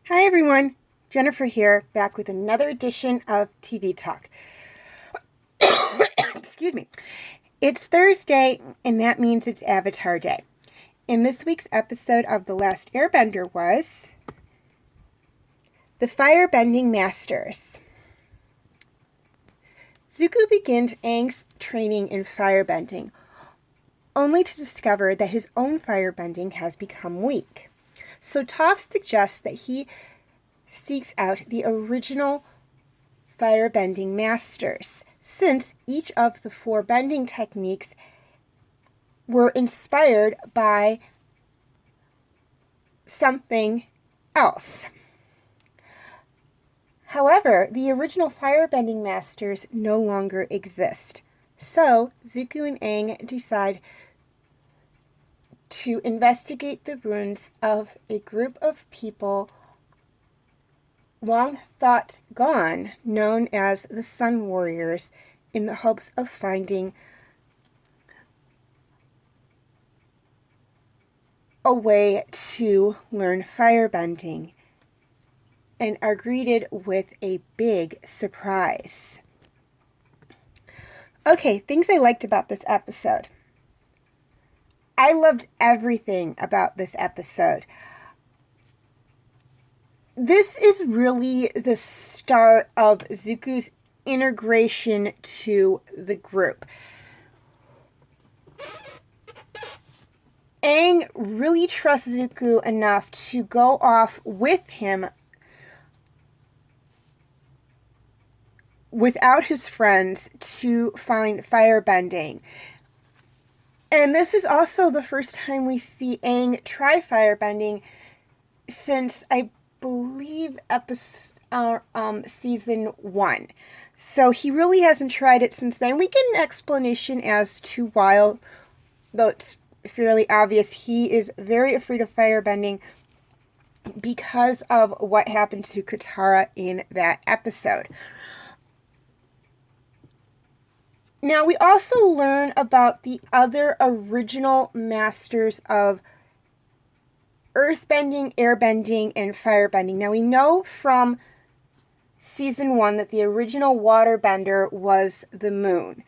Hi everyone, Jennifer here, back with another edition of TV Talk. Excuse me. It's Thursday, and that means it's Avatar Day. In this week's episode of The Last Airbender was the Firebending Masters. Zuko begins Aang's training in firebending, only to discover that his own firebending has become weak. So Toph suggests that he seeks out the original firebending masters, since each of the four bending techniques were inspired by something else. However, the original firebending masters no longer exist. So, Zuko and Aang decide to investigate the ruins of a group of people long thought gone, known as the Sun Warriors, in the hopes of finding a way to learn firebending, and are greeted with a big surprise. Okay, things I liked about this episode. I loved everything about this episode. This is really the start of Zuko's integration to the group. Aang really trusts Zuko enough to go off with him without his friends to find firebending. And this is also the first time we see Aang try firebending since, I believe, season 1. So he really hasn't tried it since then. We get an explanation as to why, though it's fairly obvious. He is very afraid of firebending because of what happened to Katara in that episode. Now, we also learn about the other original masters of earthbending, airbending, and firebending. Now, we know from season 1 that the original waterbender was the moon.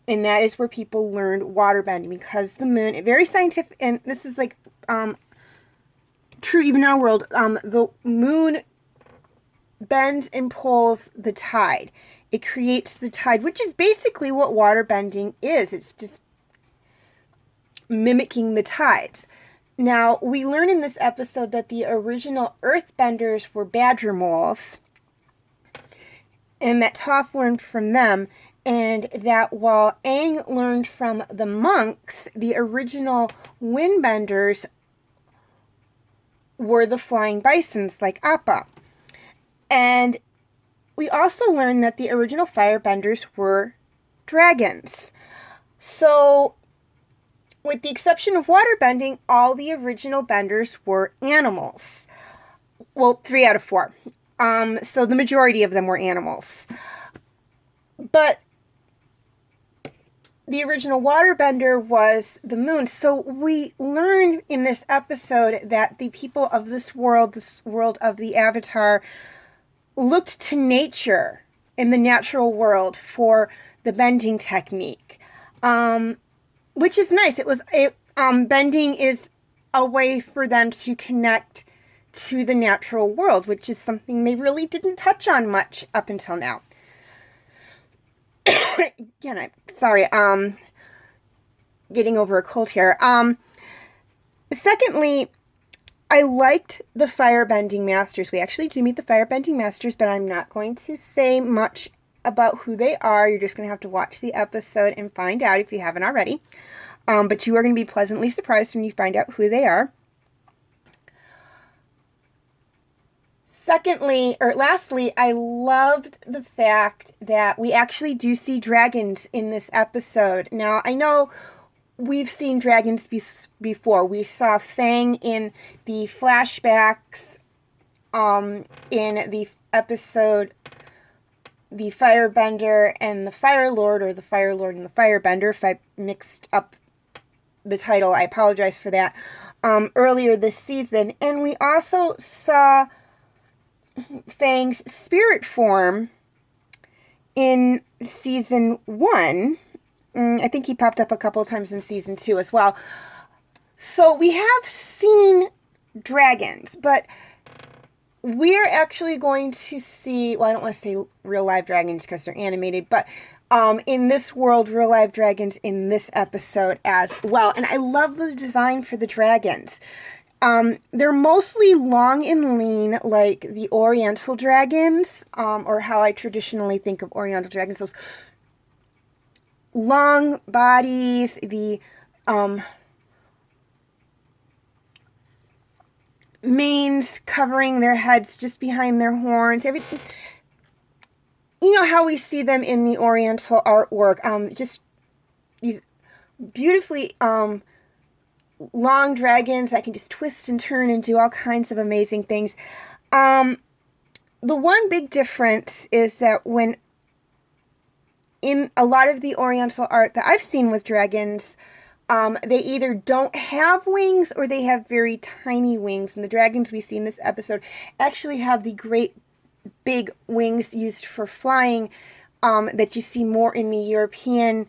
And that is where people learned waterbending, because the moon, very scientific, and this is like true even in our world, the moon bends and pulls the tide. It creates the tide, which is basically what waterbending is. It's just mimicking the tides. Now, we learn in this episode that the original earthbenders were badger moles, and that Toph learned from them, and that while Aang learned from the monks, the original windbenders were the flying bisons, like Appa. And we also learned that the original firebenders were dragons. So, with the exception of waterbending, all the original benders were animals. Well, 3 out of 4. So the majority of them were animals. But the original waterbender was the moon. So we learn in this episode that the people of this world of the Avatar, looked to nature in the natural world for the bending technique, which is nice. Bending is a way for them to connect to the natural world, which is something they really didn't touch on much up until now. Again, I'm sorry, getting over a cold here. Secondly, I liked the firebending masters. We actually do meet the firebending masters, but I'm not going to say much about who they are. You're just going to have to watch the episode and find out if you haven't already. But you are going to be pleasantly surprised when you find out who they are. Lastly, I loved the fact that we actually do see dragons in this episode. Now, I know we've seen dragons before. We saw Fang in the flashbacks in the episode The Firebender and the Fire Lord, or the Fire Lord and the Firebender. If I mixed up the title, I apologize for that. Earlier this season. And we also saw Fang's spirit form in season 1. I think he popped up a couple of times in season 2 as well. So we have seen dragons, but we're actually going to see, well, I don't want to say real live dragons because they're animated, but in this world, real live dragons in this episode as well. And I love the design for the dragons. They're mostly long and lean, like the Oriental dragons, or how I traditionally think of Oriental dragons. Those long bodies, the manes covering their heads just behind their horns, everything. You know how we see them in the Oriental artwork, just these beautifully long dragons that can just twist and turn and do all kinds of amazing things. The one big difference is that when in a lot of the Oriental art that I've seen with dragons, they either don't have wings or they have very tiny wings. And the dragons we see in this episode actually have the great big wings used for flying that you see more in the European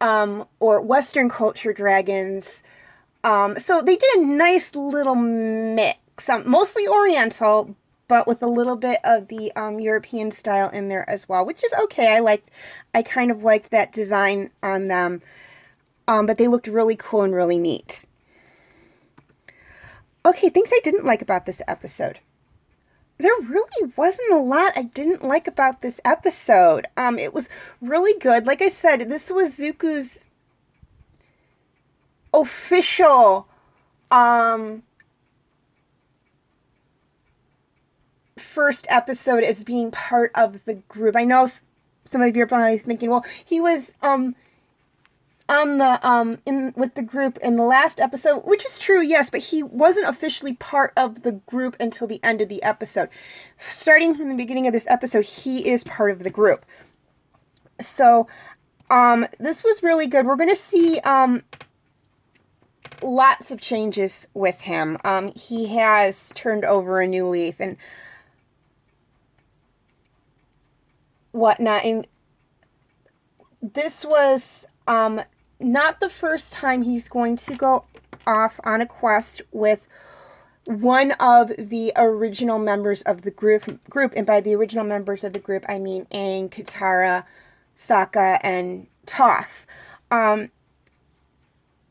or Western culture dragons. So they did a nice little mix, mostly Oriental, but with a little bit of the European style in there as well, which is okay. I kind of liked that design on them, but they looked really cool and really neat. Okay, things I didn't like about this episode. There really wasn't a lot I didn't like about this episode. It was really good. Like I said, this was Zuku's official first episode as being part of the group. I know some of you are probably thinking, well, he was on the with the group in the last episode, which is true, yes, but he wasn't officially part of the group until the end of the episode. Starting from the beginning of this episode, he is part of the group. So this was really good. We're going to see lots of changes with him. He has turned over a new leaf and whatnot, and this was not the first time he's going to go off on a quest with one of the original members of the group, and by the original members of the group, I mean Aang, Katara, Sokka, and Toph.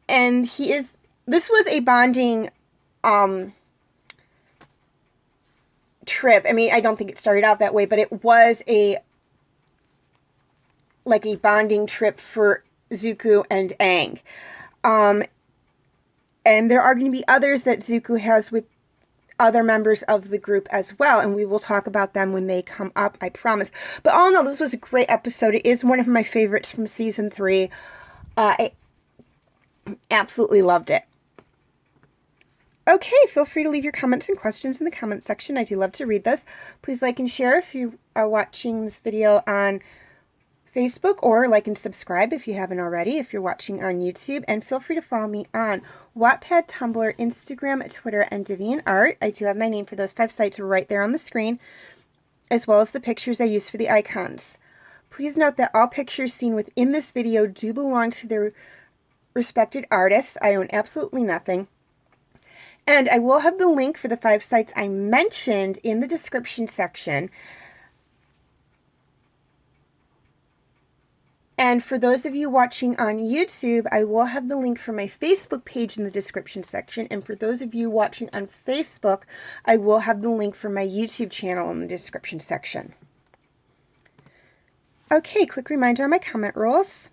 And this was a bonding trip. I mean, I don't think it started out that way, but it was like a bonding trip for Zuku and Aang. And there are going to be others that Zuku has with other members of the group as well, and we will talk about them when they come up, I promise. But all in all, this was a great episode. It is one of my favorites from season 3. I absolutely loved it. Okay, feel free to leave your comments and questions in the comment section. I do love to read those. Please like and share if you are watching this video on Facebook, or like and subscribe if you haven't already if you're watching on YouTube, and feel free to follow me on Wattpad, Tumblr, Instagram, Twitter, and DeviantArt. I do have my name for those 5 sites right there on the screen, as well as the pictures I use for the icons. Please note that all pictures seen within this video do belong to their respected artists. I own absolutely nothing. And I will have the link for the 5 sites I mentioned in the description section. And for those of you watching on YouTube, I will have the link for my Facebook page in the description section. And for those of you watching on Facebook, I will have the link for my YouTube channel in the description section. Okay, quick reminder on my comment rules.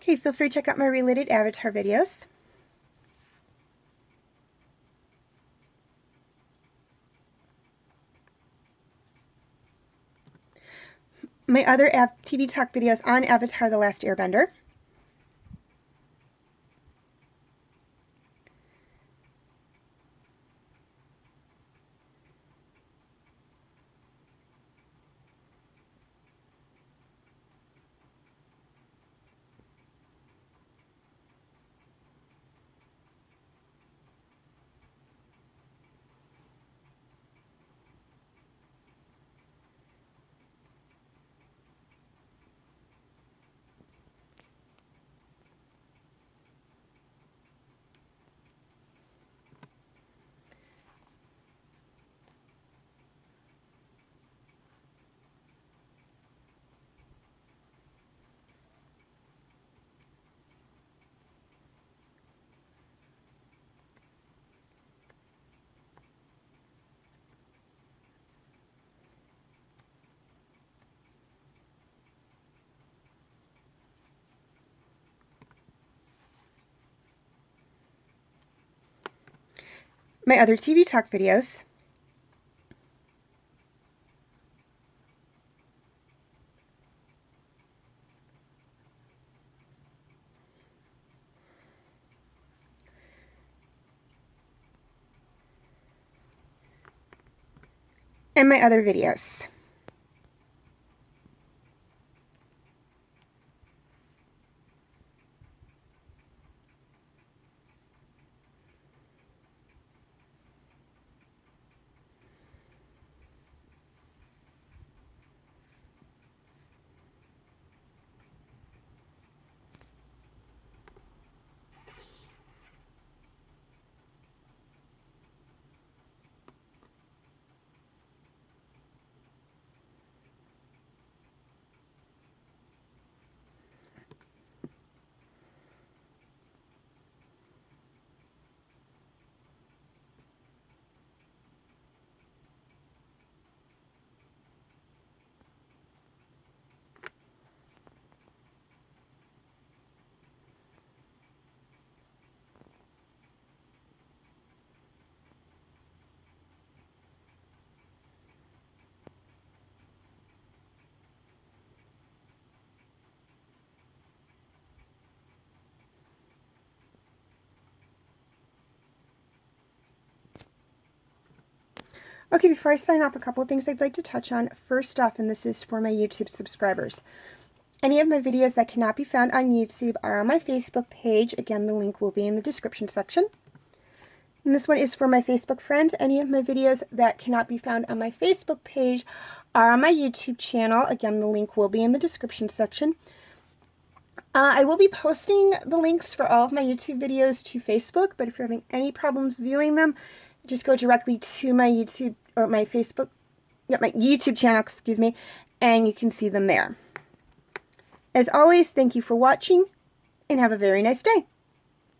Okay, feel free to check out my related Avatar videos. My other TV talk videos on Avatar: The Last Airbender. my other TV talk videos, and my other videos. Okay, before I sign off, a couple of things I'd like to touch on. First off, and this is for my YouTube subscribers. Any of my videos that cannot be found on YouTube are on my Facebook page. Again, the link will be in the description section. And this one is for my Facebook friends. Any of my videos that cannot be found on my Facebook page are on my YouTube channel. Again, the link will be in the description section. I will be posting the links for all of my YouTube videos to Facebook, but if you're having any problems viewing them, just go directly to my YouTube or my Facebook, my YouTube channel, excuse me, and you can see them there. As always, thank you for watching and have a very nice day.